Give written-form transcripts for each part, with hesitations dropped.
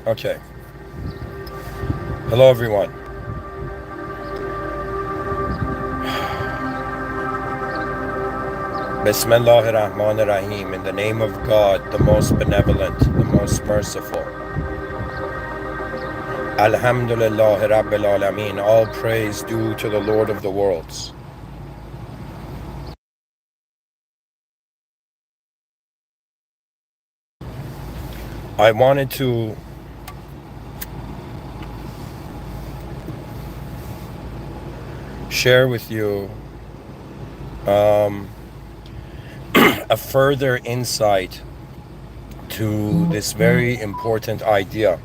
Okay. Hello, everyone. Bismillahir Rahmanir Rahim. In the name of God, the most benevolent, the most merciful. Alhamdulillah Rabbil Alameen. All praise due to the Lord of the worlds. I wanted to share with you a further insight to this very important idea.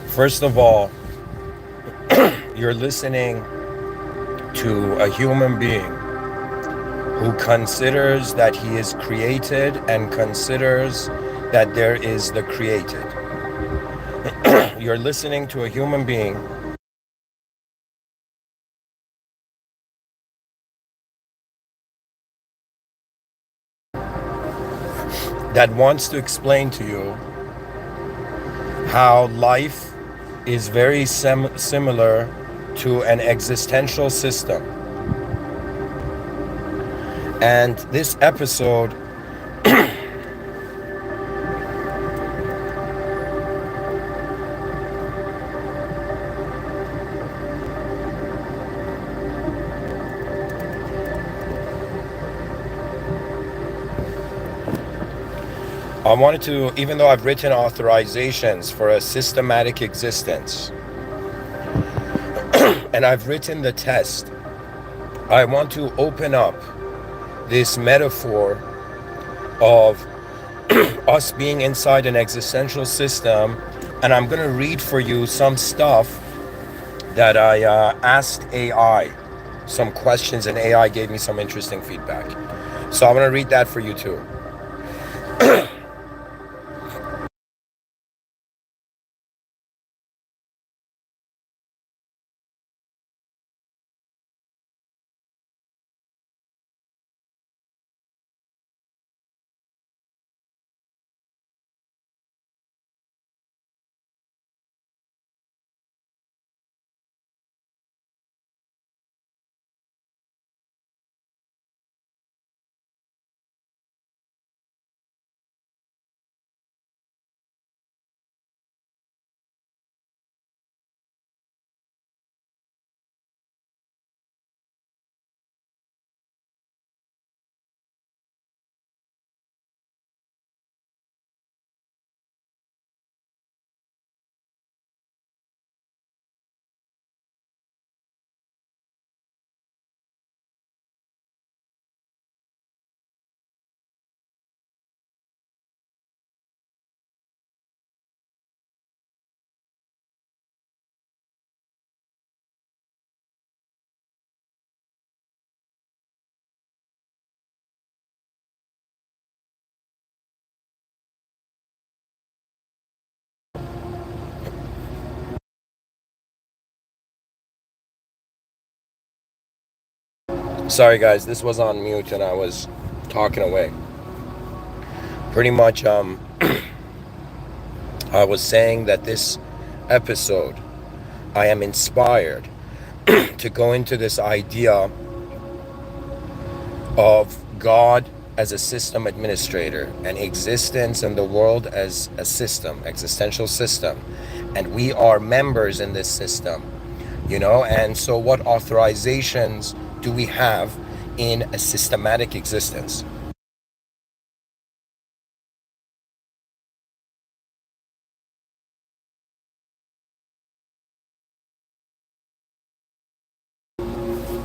First of all, you're listening to a human being who considers that he is created and considers that there is the created. You're listening to a human being that wants to explain to you how life is very similar to an existential system. And this episode I wanted to, even though I've written authorizations for a systematic existence, and I've written the test, I want to open up this metaphor of us being inside an existential system, and I'm going to read for you some stuff that I asked AI, some questions, and AI gave me some interesting feedback. So I'm going to read that for you too. Sorry guys, this was on mute and I was talking away. Pretty much I was saying that this episode I am inspired to go into this idea of God as a system administrator and existence and the world as a system, existential system, and we are members in this system, and so what authorizations do we have in a systematic existence?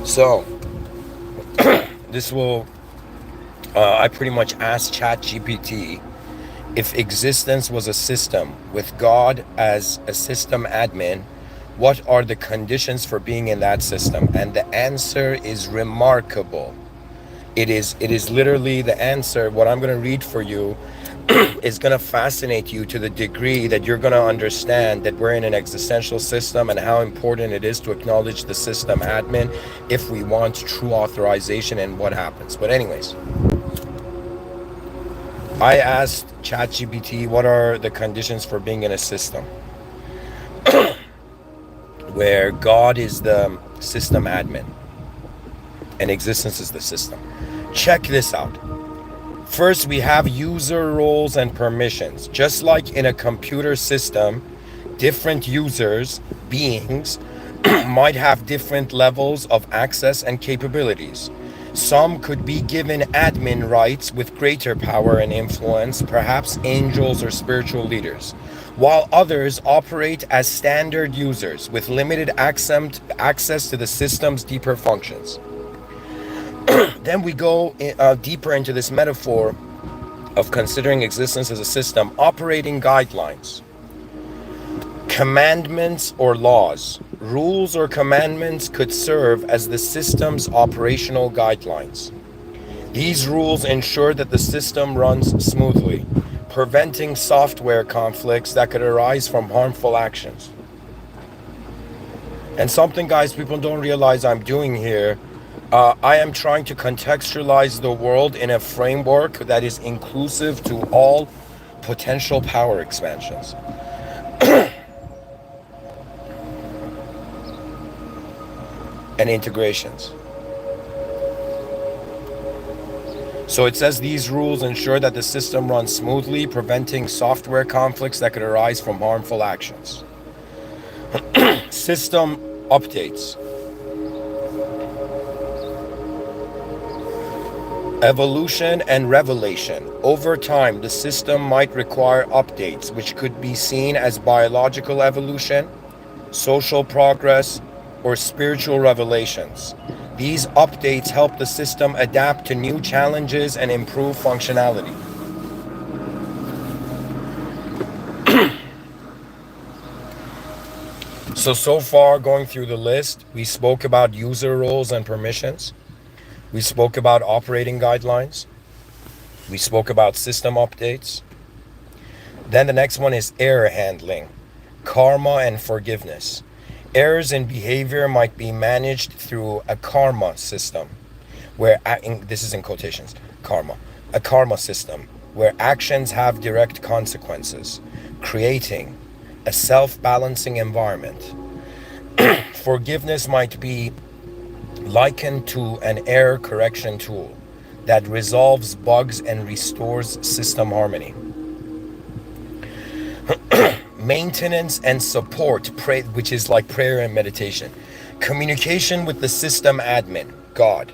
So this will I pretty much asked ChatGPT if existence was a system with God as a system admin, what are the conditions for being in that system? And the answer is remarkable. It is literally the answer. What I'm going to read for you is going to fascinate you to the degree that you're going to understand that we're in an existential system and how important it is to acknowledge the system admin if we want true authorization and what happens. But anyways, I asked ChatGPT what are the conditions for being in a system where God is the system admin and existence is the system. Check this out. First, we have user roles and permissions. Just like in a computer system, different users, beings, might have different levels of access and capabilities. Some could be given admin rights with greater power and influence, perhaps angels or spiritual leaders, while others operate as standard users with limited access to the system's deeper functions. Then we go deeper into this metaphor of considering existence as a system. Operating guidelines, commandments or laws, rules or commandments could serve as the system's operational guidelines. These rules ensure that the system runs smoothly, preventing software conflicts that could arise from harmful actions. And something, guys, people don't realize I'm doing here, I am trying to contextualize the world in a framework that is inclusive to all potential power expansions. And integrations. So it says these rules ensure that the system runs smoothly, preventing software conflicts that could arise from harmful actions. System updates. Evolution and revelation. Over time, the system might require updates, which could be seen as biological evolution, social progress, or spiritual revelations. These updates help the system adapt to new challenges and improve functionality. So far, going through the list, we spoke about user roles and permissions. We spoke about operating guidelines. We spoke about system updates. Then the next one is error handling, karma and forgiveness. Errors in behavior might be managed through a karma system, where, this is in quotations, karma, a karma system, where actions have direct consequences, creating a self-balancing environment. Forgiveness might be likened to an error correction tool that resolves bugs and restores system harmony. Maintenance and support, which is like prayer and meditation. Communication with the system admin, God.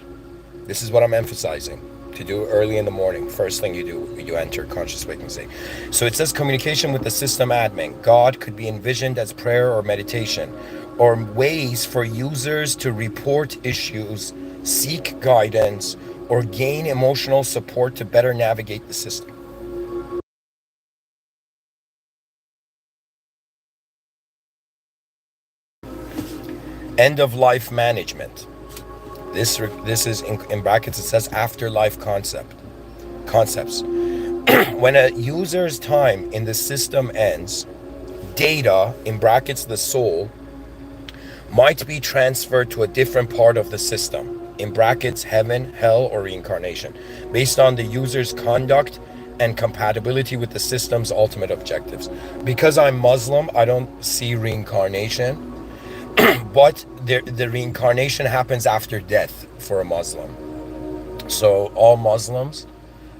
This is what I'm emphasizing. To do early in the morning, first thing you do, you enter conscious waking state. So it says communication with the system admin, God, could be envisioned as prayer or meditation, or ways for users to report issues, seek guidance, or gain emotional support to better navigate the system. End-of-life management. This is in brackets, it says afterlife concepts. When a user's time in the system ends, data, in brackets the soul, might be transferred to a different part of the system, in brackets heaven, hell, or reincarnation, based on the user's conduct and compatibility with the system's ultimate objectives. Because I'm Muslim, I don't see reincarnation, but the reincarnation happens after death for a Muslim. So all Muslims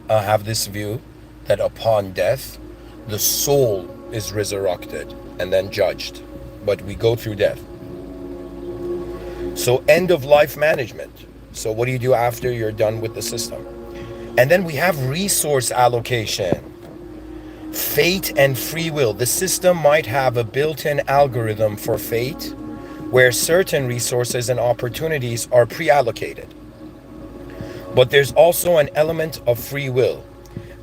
have this view that upon death, the soul is resurrected and then judged, but we go through death. So end of life management. So what do you do after you're done with the system? And then we have resource allocation, fate and free will. The system might have a built-in algorithm for fate, where certain resources and opportunities are pre-allocated. But there's also an element of free will,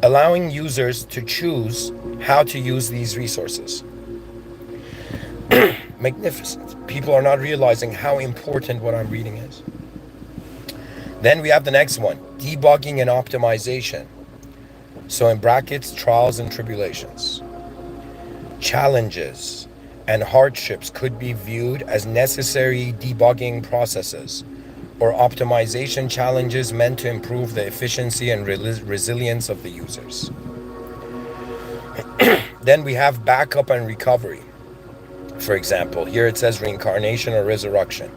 allowing users to choose how to use these resources. Magnificent. People are not realizing how important what I'm reading is. Then we have the next one, debugging and optimization. So in brackets, trials and tribulations. Challenges and hardships could be viewed as necessary debugging processes or optimization challenges meant to improve the efficiency and resilience of the users. Then we have backup and recovery. For example, here it says reincarnation or resurrection.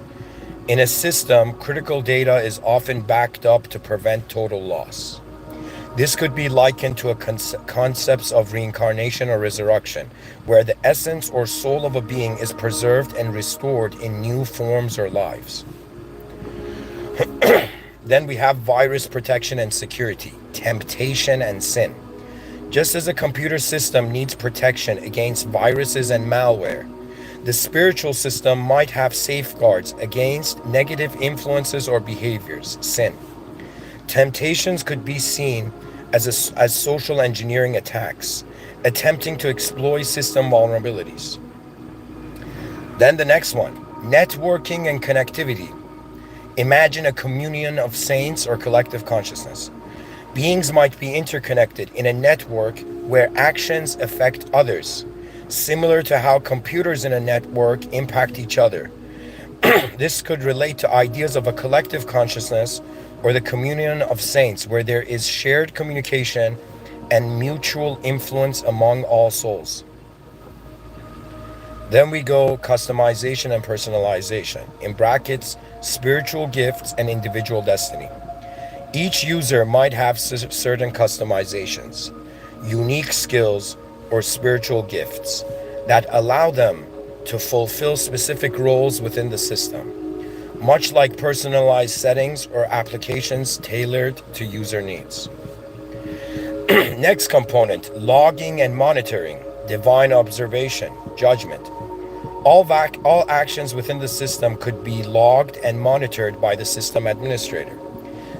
In a system, critical data is often backed up to prevent total loss. This could be likened to concepts of reincarnation or resurrection, where the essence or soul of a being is preserved and restored in new forms or lives. Then we have virus protection and security, temptation and sin. Just as a computer system needs protection against viruses and malware, the spiritual system might have safeguards against negative influences or behaviors, sin. Temptations could be seen as social engineering attacks, attempting to exploit system vulnerabilities. Then the next one, networking and connectivity. Imagine a communion of saints or collective consciousness. Beings might be interconnected in a network where actions affect others, similar to how computers in a network impact each other. This could relate to ideas of a collective consciousness or the communion of saints, where there is shared communication and mutual influence among all souls. Then we go customization and personalization, in brackets, spiritual gifts and individual destiny. Each user might have certain customizations, unique skills, or spiritual gifts that allow them to fulfill specific roles within the system, much like personalized settings or applications tailored to user needs. Next component, logging and monitoring, divine observation, judgment. All actions within the system could be logged and monitored by the system administrator.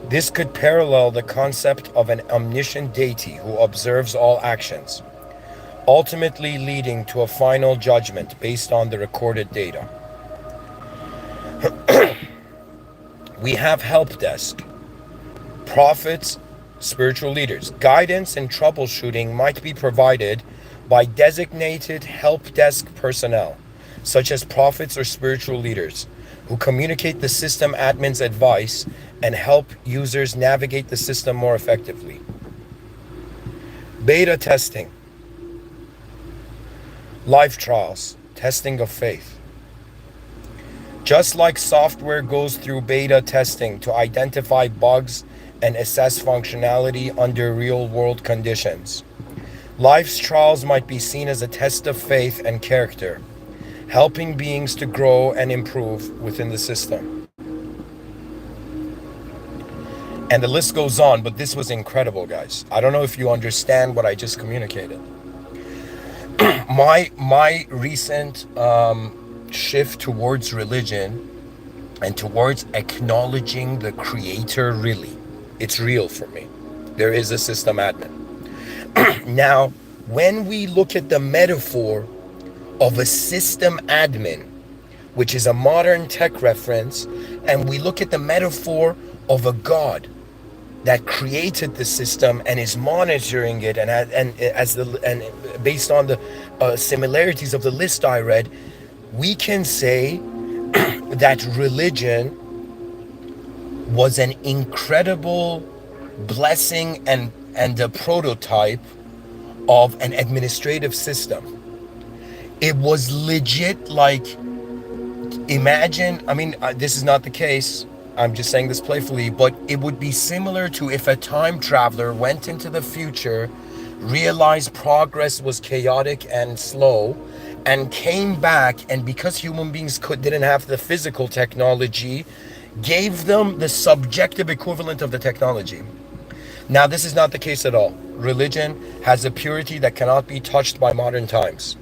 This could parallel the concept of an omniscient deity who observes all actions, ultimately leading to a final judgment based on the recorded data. We have help desk, prophets, spiritual leaders. Guidance and troubleshooting might be provided by designated help desk personnel, such as prophets or spiritual leaders, who communicate the system admin's advice and help users navigate the system more effectively. Beta testing, life trials, testing of faith. Just like software goes through beta testing to identify bugs and assess functionality under real-world conditions, life's trials might be seen as a test of faith and character, helping beings to grow and improve within the system. And the list goes on, but this was incredible, guys. I don't know if you understand what I just communicated. My recent shift towards religion and towards acknowledging the creator, really, it's real for me. There is a system admin. Now, when we look at the metaphor of a system admin, which is a modern tech reference, and we look at the metaphor of a God that created the system and is monitoring it, and based on the similarities of the list I read, we can say that religion was an incredible blessing and a prototype of an administrative system. It was legit, like, imagine, I mean, this is not the case, I'm just saying this playfully, but it would be similar to if a time traveler went into the future, realized progress was chaotic and slow, and came back, and because human beings didn't have the physical technology, gave them the subjective equivalent of the technology. Now, this is not the case at all. Religion has a purity that cannot be touched by modern times.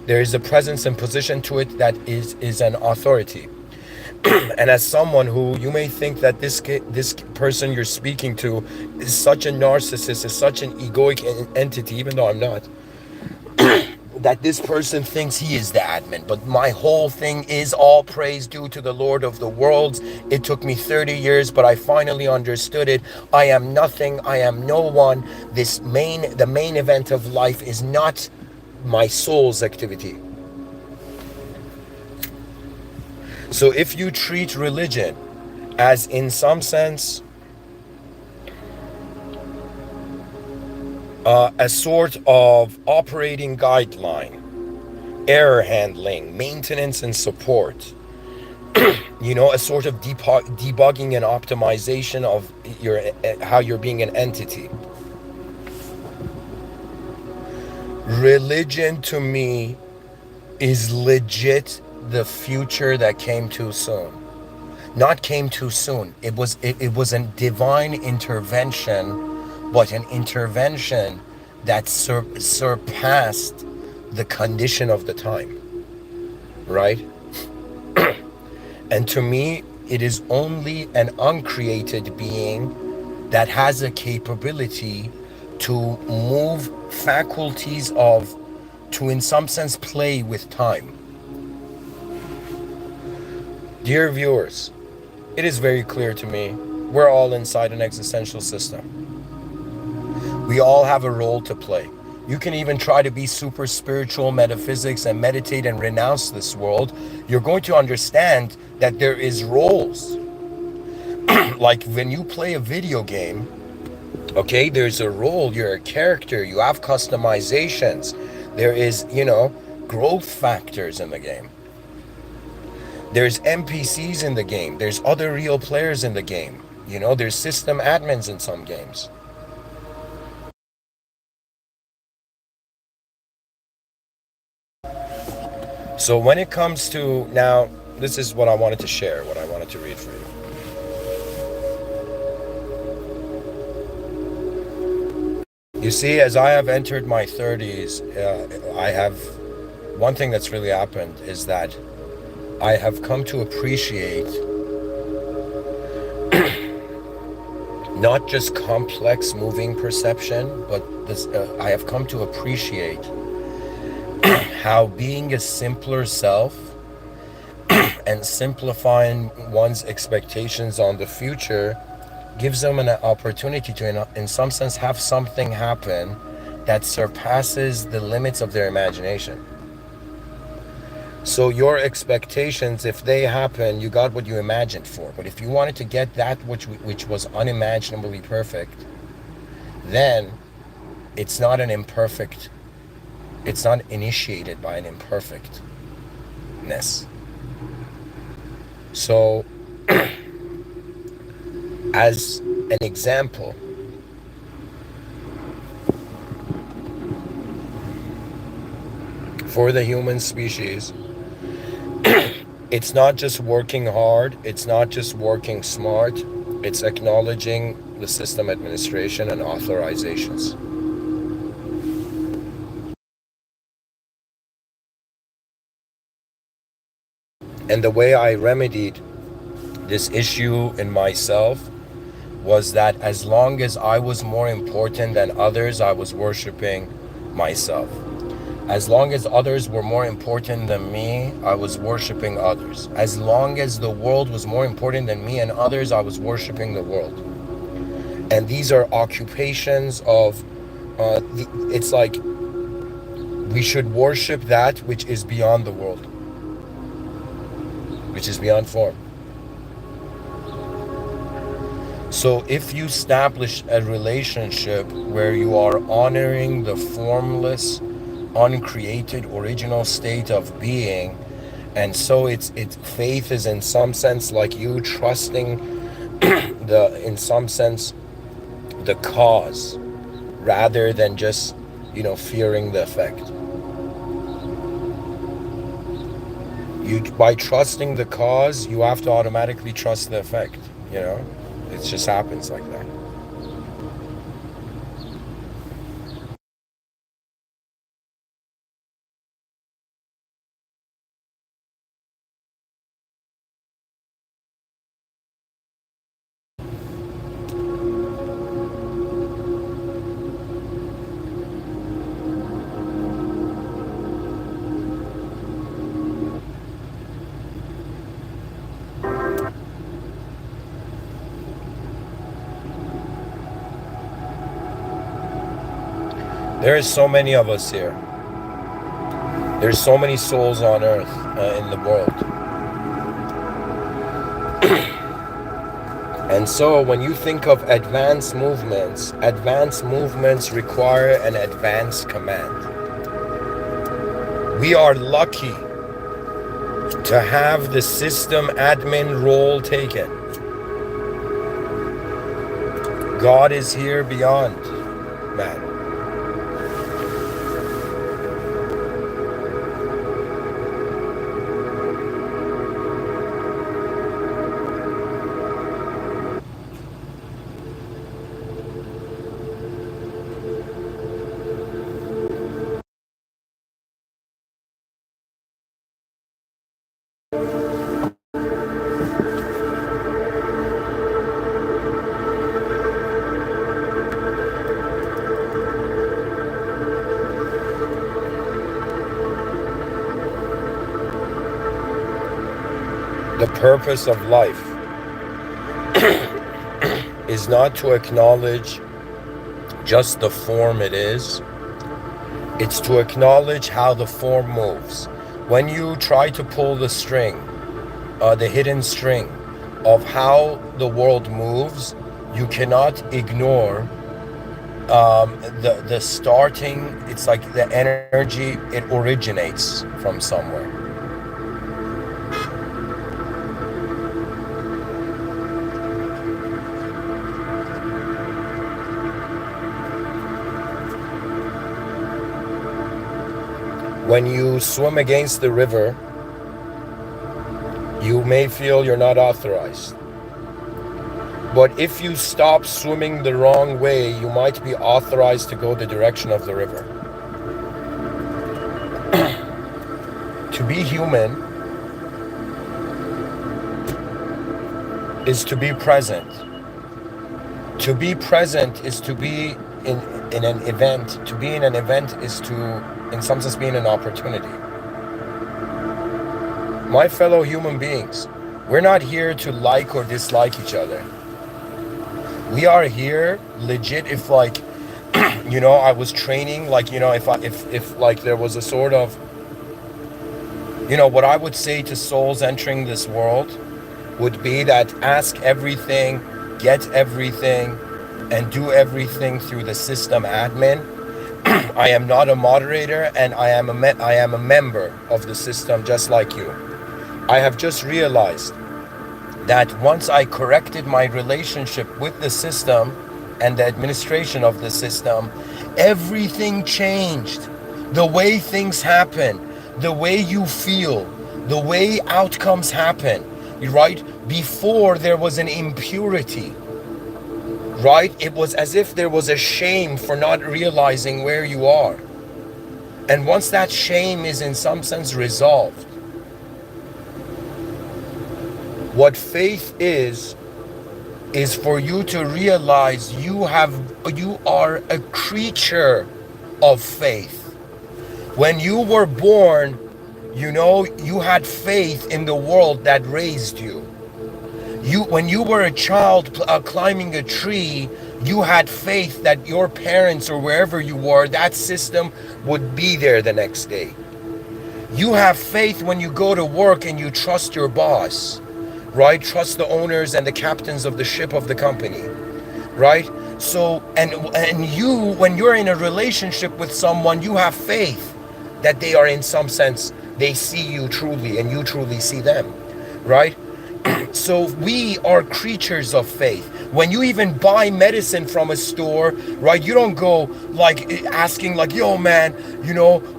There is a presence and position to it that is an authority. And as someone who, you may think that this person you're speaking to is such a narcissist, is such an egoic entity, even though I'm not. that this person thinks he is the admin, but my whole thing is all praise due to the Lord of the worlds. It took me 30 years, but I finally understood it. I am nothing. I am no one. The main event of life is not my soul's activity. So if you treat religion as, in some sense, a sort of operating guideline, error handling, maintenance and support, a sort of debugging and optimization of how you're being an entity. Religion to me is legit the future that came too soon. Not came too soon. It was a divine intervention, but an intervention that surpassed the condition of the time. Right? And to me, it is only an uncreated being that has a capability to move faculties to in some sense play with time. Dear viewers, it is very clear to me, we're all inside an existential system. We all have a role to play. You can even try to be super spiritual, metaphysics, and meditate and renounce this world. You're going to understand that there is roles. Like when you play a video game, okay, there's a role, you're a character, you have customizations. There is, growth factors in the game. There's NPCs in the game. There's other real players in the game. There's system admins in some games. So when it comes to, now, this is what I wanted to share, what I wanted to read for you. You see, as I have entered my 30s, one thing that's really happened is that I have come to appreciate not just complex moving perception, but I have come to appreciate how being a simpler self and simplifying one's expectations on the future gives them an opportunity to, in some sense, have something happen that surpasses the limits of their imagination. So your expectations, if they happen, you got what you imagined for. But if you wanted to get that which was unimaginably perfect, then it's not initiated by an imperfectness. So, as an example, for the human species, it's not just working hard, it's not just working smart, it's acknowledging the system administration and authorizations. And the way I remedied this issue in myself was that as long as I was more important than others, I was worshiping myself. As long as others were more important than me, I was worshiping others. As long as the world was more important than me and others, I was worshiping the world. And these are occupations of, it's like we should worship that which is beyond the world, which is beyond form. So if you establish a relationship where you are honoring the formless, uncreated, original state of being, and so it's faith is in some sense like you trusting in some sense the cause rather than just fearing the effect. By trusting the cause, you have to automatically trust the effect. It just happens like that. There is so many of us here. There's so many souls on earth, in the world. And so when you think of advanced movements require an advanced command. We are lucky to have the system admin role taken. God is here beyond man. The purpose of life is not to acknowledge just the form it is. It's to acknowledge how the form moves. When you try to pull the string, the hidden string of how the world moves, you cannot ignore the starting. It's like the energy, it originates from somewhere. When you swim against the river, you may feel you're not authorized. But if you stop swimming the wrong way, you might be authorized to go the direction of the river. To be human is to be present. To be present is to be in an event. To be in an event is to, in some sense, be in an opportunity. My fellow human beings, we're not here to like or dislike each other. We are here legit if like, I was training, like, if like there was a sort of, what I would say to souls entering this world would be that ask everything, get everything, and do everything through the system admin. I am not a moderator, and I am a member of the system just like you. I have just realized that once I corrected my relationship with the system and the administration of the system, everything changed. The way things happen, the way you feel, the way outcomes happen, right? Before there was an impurity, right? It was as if there was a shame for not realizing where you are. And once that shame is in some sense resolved, what faith is for you to realize you are a creature of faith. When you were born, you had faith in the world that raised you. When you were a child climbing a tree, you had faith that your parents or wherever you were, that system would be there the next day. You have faith when you go to work and you trust your boss, right? Trust the owners and the captains of the ship of the company, right? So, and you, when you're in a relationship with someone, you have faith that they are, in some sense, they see you truly and you truly see them, right? So we are creatures of faith. When you even buy medicine from a store, right, you don't go like asking like, yo man,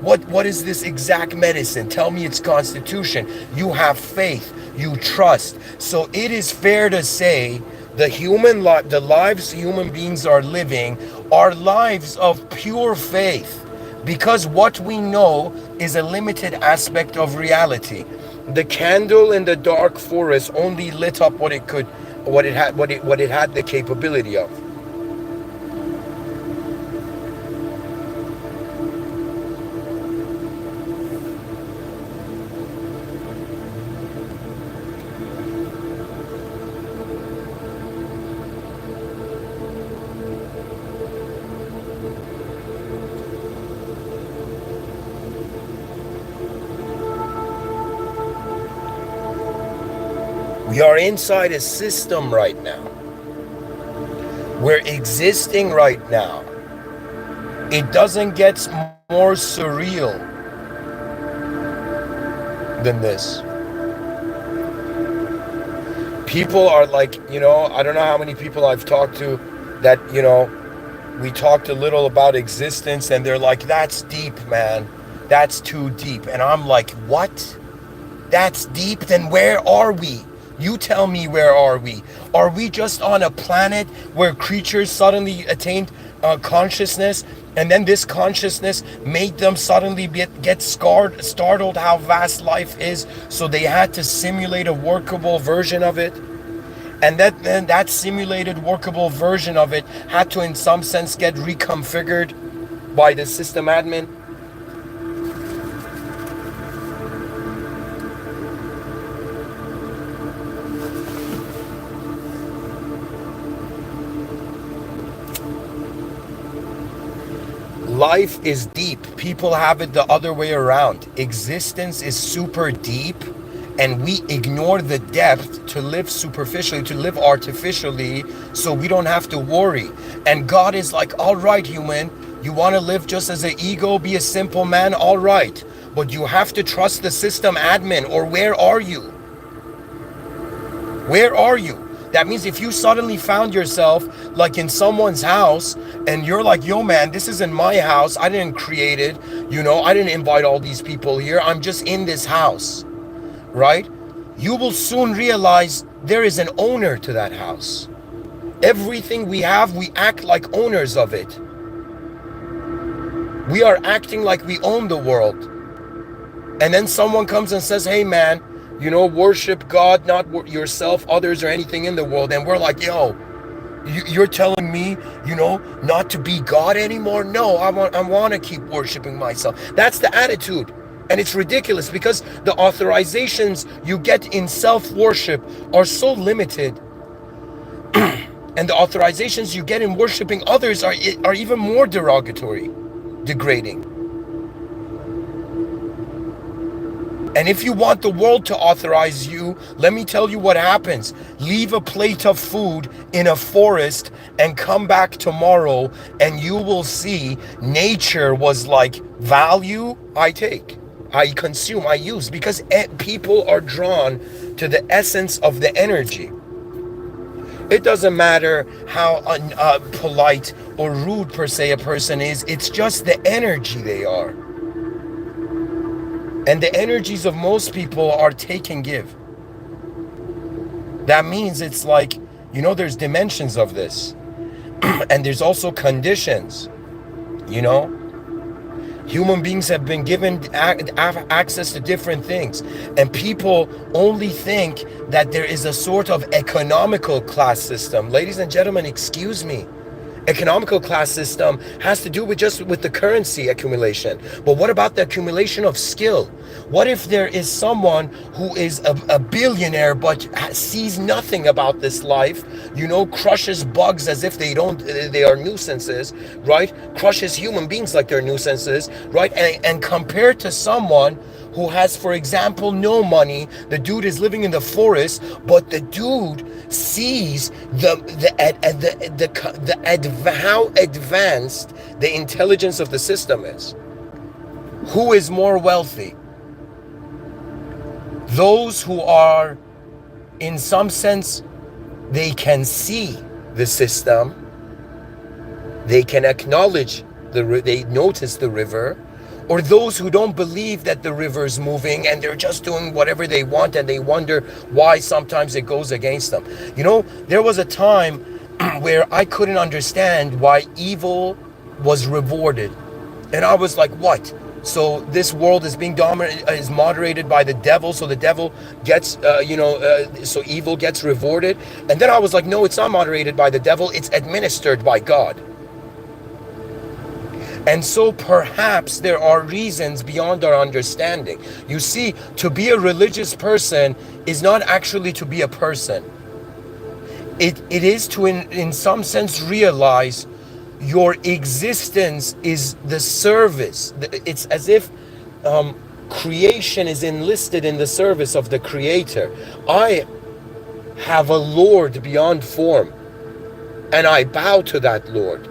what is this exact medicine? Tell me its constitution. You have faith, you trust. So it is fair to say the lives human beings are living are lives of pure faith, because what we know is a limited aspect of reality. The candle in the dark forest only lit up what it had the capability of. We are inside a system right now. We're existing right now. It doesn't get more surreal than this. People are like, I don't know how many people I've talked to that, we talked a little about existence and they're like, that's deep, man. That's too deep. And I'm like, what? That's deep? Then where are we? You tell me, where are we? Are we just on a planet where creatures suddenly attained consciousness, and then this consciousness made them suddenly get startled how vast life is, so they had to simulate a workable version of it? And that simulated workable version of it had to in some sense get reconfigured by the system admin. Life is deep. People have it the other way around. Existence is super deep, and we ignore the depth to live superficially, to live artificially, so we don't have to worry. And God is like, all right, human, you want to live just as an ego, be a simple man, all right. But you have to trust the system admin, or where are you? Where are you? That means if you suddenly found yourself like in someone's house and you're like, yo man, this isn't my house. I didn't create it. I didn't invite all these people here. I'm just in this house, right? You will soon realize there is an owner to that house. Everything we have, we act like owners of it. We are acting like we own the world. And then someone comes and says, hey man, worship God, not yourself, others, or anything in the world. And we're like, yo, you're telling me, not to be God anymore? No, I want to keep worshiping myself. That's the attitude. And it's ridiculous because the authorizations you get in self-worship are so limited. And the authorizations you get in worshiping others are even more derogatory, degrading. And if you want the world to authorize you, let me tell you what happens. Leave a plate of food in a forest and come back tomorrow, and you will see nature was like, value, I take, I consume, I use, because people are drawn to the essence of the energy. It doesn't matter how polite or rude per se a person is, it's just the energy they are. And the energies of most people are take and give. That means it's like, there's dimensions of this. And there's also conditions, Human beings have been given access to different things. And people only think that there is a sort of economical class system. Ladies and gentlemen, excuse me. Economical class system has to do with the currency accumulation. But what about the accumulation of skill? What if there is someone who is a billionaire but sees nothing about this life, crushes bugs as if they are nuisances, right? Crushes human beings like they're nuisances, right? And compared to someone who has, for example, no money, the dude is living in the forest, but the dude sees how advanced the intelligence of the system is. Who is more wealthy? Those who are, in some sense, they can see the system, they can acknowledge they notice the river, or those who don't believe that the river is moving and they're just doing whatever they want and they wonder why sometimes it goes against them. There was a time where I couldn't understand why evil was rewarded. And I was like, what? So this world is being is moderated by the devil, so the devil gets, so evil gets rewarded. And then I was like, no, it's not moderated by the devil, it's administered by God. And so perhaps there are reasons beyond our understanding. You see, to be a religious person is not actually to be a person. It is to, in some sense, realize your existence is the service. It's as if creation is enlisted in the service of the Creator. have a Lord beyond form. And I bow to that Lord.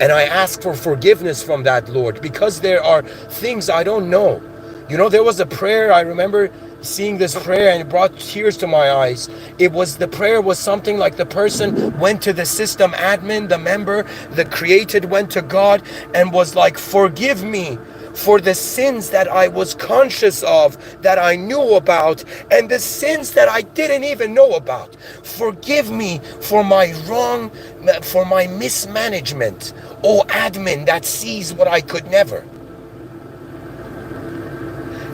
And I ask for forgiveness from that Lord, because there are things I don't know. You know, there was a prayer, I remember seeing this prayer, and it brought tears to my eyes. The prayer was something like the person went to the system admin, the member, the created went to God and was like, forgive me for the sins that I was conscious of, that I knew about, and the sins that I didn't even know about. Forgive me for my for my mismanagement. Oh, admin that sees what I could never.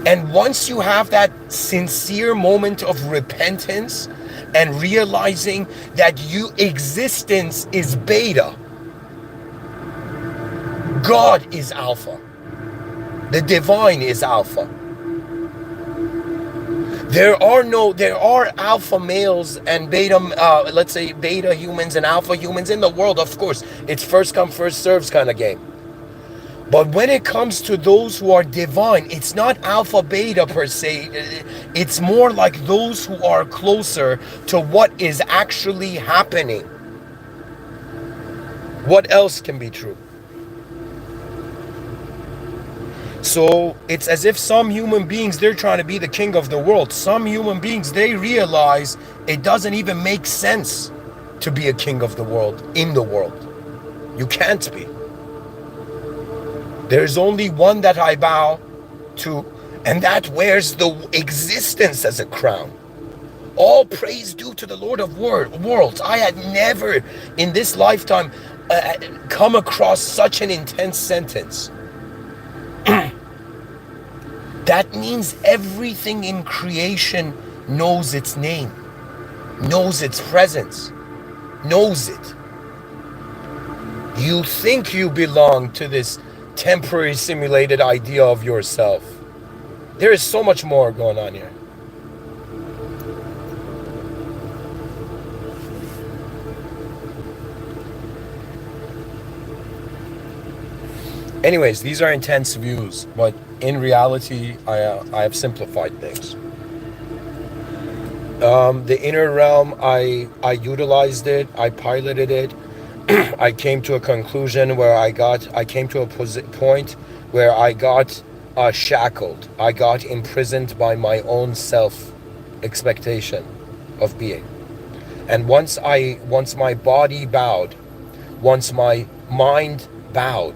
And once you have that sincere moment of repentance and realizing that your existence is beta, God is alpha. The divine is alpha. There are alpha males and beta, let's say beta humans and alpha humans in the world. Of course, it's first come, first serves kind of game. But when it comes to those who are divine, it's not alpha beta per se. It's more like those who are closer to what is actually happening. What else can be true? So it's as if some human beings, they're trying to be the king of the world. Some human beings, they realize it doesn't even make sense to be a king of the world, in the world. You can't be. There's only one that I bow to, and that wears the existence as a crown. All praise due to the Lord of worlds. I had never in this lifetime come across such an intense sentence. That means everything in creation knows its name, knows its presence, knows it. You think you belong to this temporary simulated idea of yourself. There is so much more going on here. Anyways, these are intense views, but in reality, I have simplified things. The inner realm, I utilized it, I piloted it. I came to a conclusion where I came to a point where I got shackled. I got imprisoned by my own self expectation of being. And once my body bowed, once my mind bowed,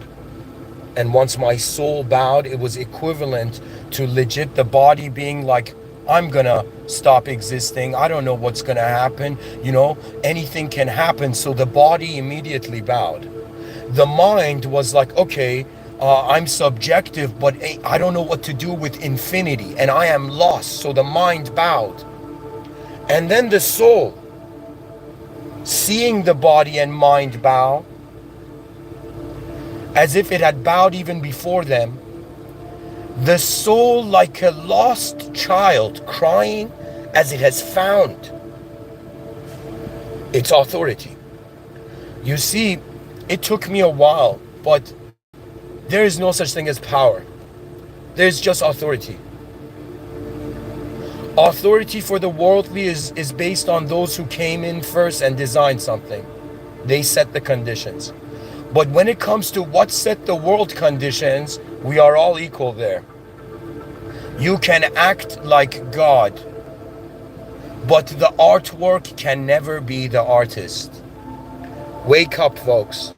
and once my soul bowed, it was equivalent to legit the body being like, I'm gonna stop existing. I don't know what's gonna happen. You know, anything can happen. So the body immediately bowed. The mind was like, okay, I'm subjective, but I don't know what to do with infinity, and I am lost. So the mind bowed. And then the soul, seeing the body and mind bow, as if it had bowed even before them, the soul, like a lost child, crying as it has found its authority. You see, it took me a while, but there is no such thing as power. There's just authority. Authority for the worldly is based on those who came in first and designed something. They set the conditions. But when it comes to what set the world conditions, we are all equal there. You can act like God, but the artwork can never be the artist. Wake up, folks.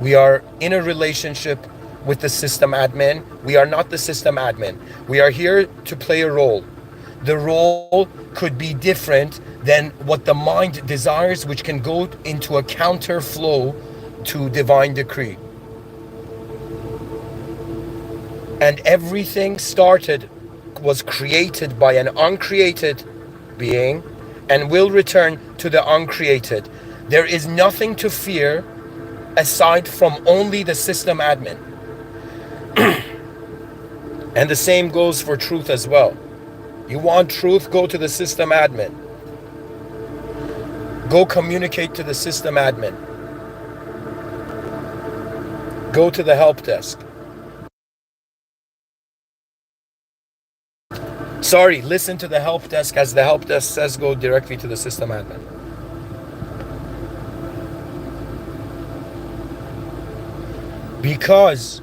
We are in a relationship with the system admin. We are not the system admin. We are here to play a role. The role could be different than what the mind desires, which can go into a counter flow to divine decree. And everything was created by an uncreated being and will return to the uncreated. There is nothing to fear aside from only the system admin. And the same goes for truth as well. You want truth, go to the system admin. Go communicate to the system admin. Go to the help desk. Sorry, listen to the help desk, as the help desk says go directly to the system admin. Because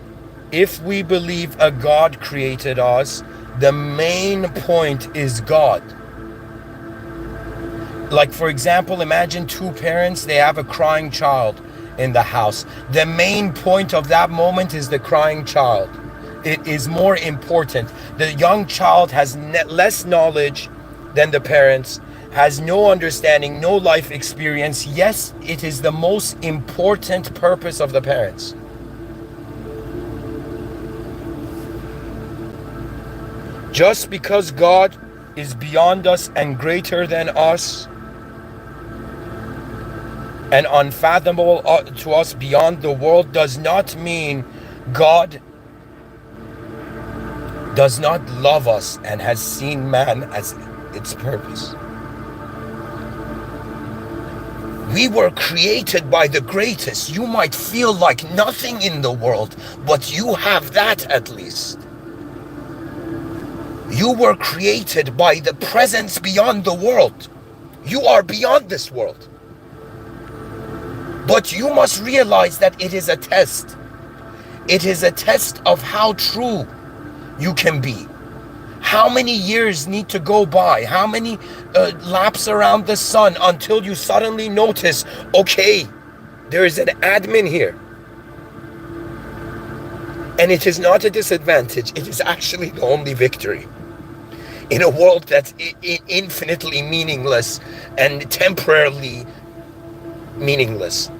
if we believe a God created us, the main point is God. Like, for example, imagine two parents, they have a crying child in the house. The main point of that moment is the crying child. It is more important. The young child has less knowledge than the parents, has no understanding, no life experience. Yes, it is the most important purpose of the parents. Just because God is beyond us and greater than us and unfathomable to us beyond the world does not mean God does not love us and has seen man as its purpose. We were created by the greatest. You might feel like nothing in the world, but you have that at least. You were created by the presence beyond the world. You are beyond this world. But you must realize that it is a test. It is a test of how true you can be. How many years need to go by? How many laps around the sun until you suddenly notice, okay, there is an admin here. And it is not a disadvantage. It is actually the only victory. In a world that's infinitely meaningless and temporarily meaningless.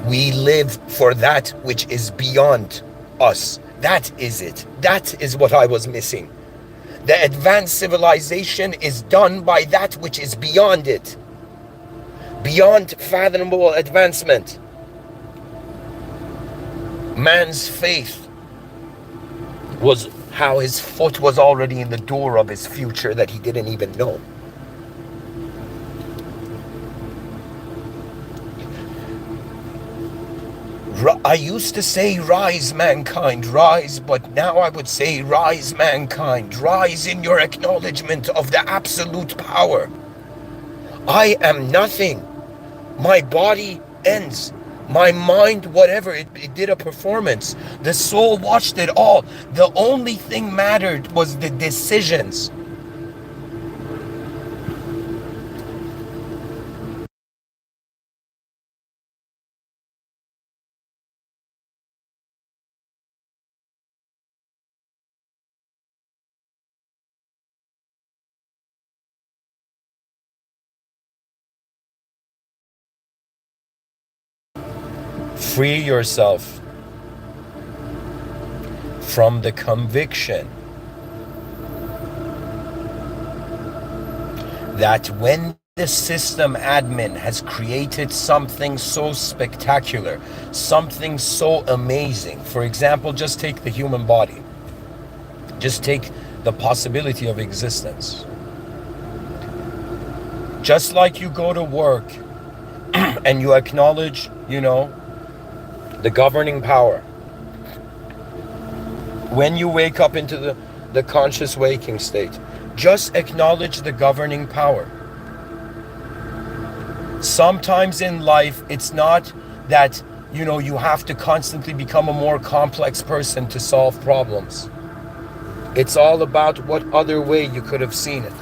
We live for that which is beyond us. That is it. That is what I was missing. The advanced civilization is done by that which is beyond it. Beyond fathomable advancement. Man's faith was how his foot was already in the door of his future that he didn't even know. I used to say, rise mankind, rise, but now I would say, rise mankind, rise in your acknowledgement of the absolute power. I am nothing. My body ends. My mind, whatever, it did a performance. The soul watched it all. The only thing mattered was the decisions. Free yourself from the conviction that when the system admin has created something so spectacular, something so amazing, for example, just take the human body, just take the possibility of existence. Just like you go to work and you acknowledge, the governing power. When you wake up into the conscious waking state, just acknowledge the governing power. Sometimes in life, it's not that, you have to constantly become a more complex person to solve problems. It's all about what other way you could have seen it.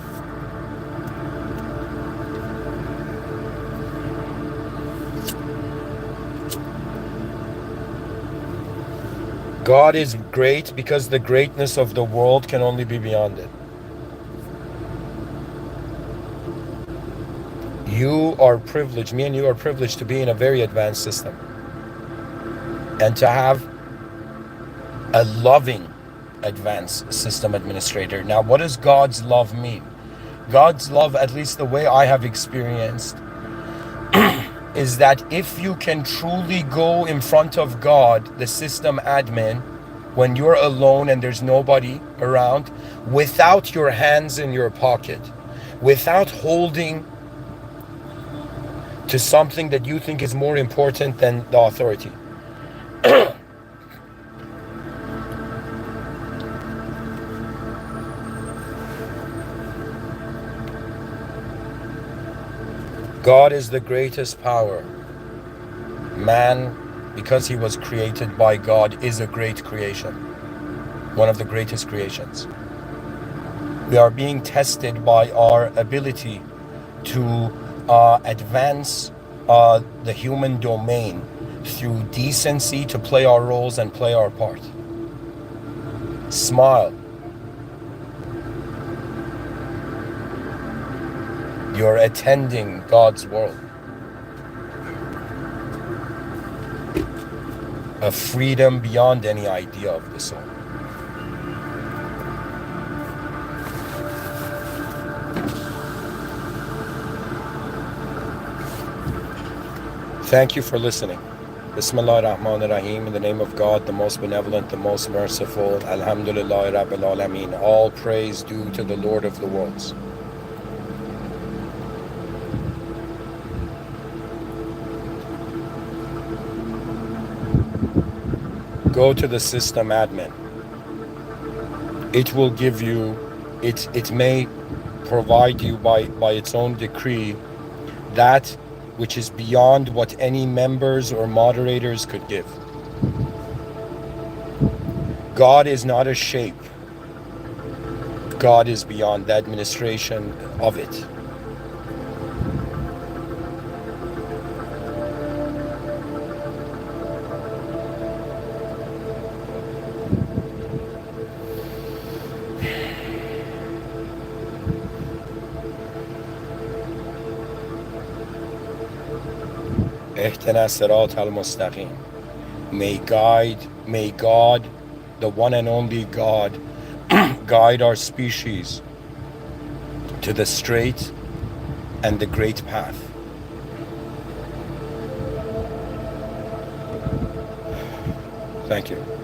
God is great because the greatness of the world can only be beyond it. You are privileged, me and you are privileged to be in a very advanced system. And to have a loving advanced system administrator. Now, what does God's love mean? God's love, at least the way I have experienced, is that if you can truly go in front of God, the system admin, when you're alone and there's nobody around, without your hands in your pocket, without holding to something that you think is more important than the authority. God is the greatest power. Man, because he was created by God, is a great creation. One of the greatest creations. We are being tested by our ability to advance the human domain through decency, to play our roles and play our part. Smile. You're attending God's world. A freedom beyond any idea of the soul. Thank you for listening. Bismillah ar-Rahman ar-Rahim. In the name of God, the most benevolent, the most merciful. Alhamdulillah Rabbil Alameen. All praise due to the Lord of the worlds. Go to the system admin. It will give you, it may provide you by its own decree that which is beyond what any members or moderators could give. God is not a shape. God is beyond the administration of it. اهدنا الصراط المستقيم. May God, the one and only God, guide our species to the straight and the great path. Thank you.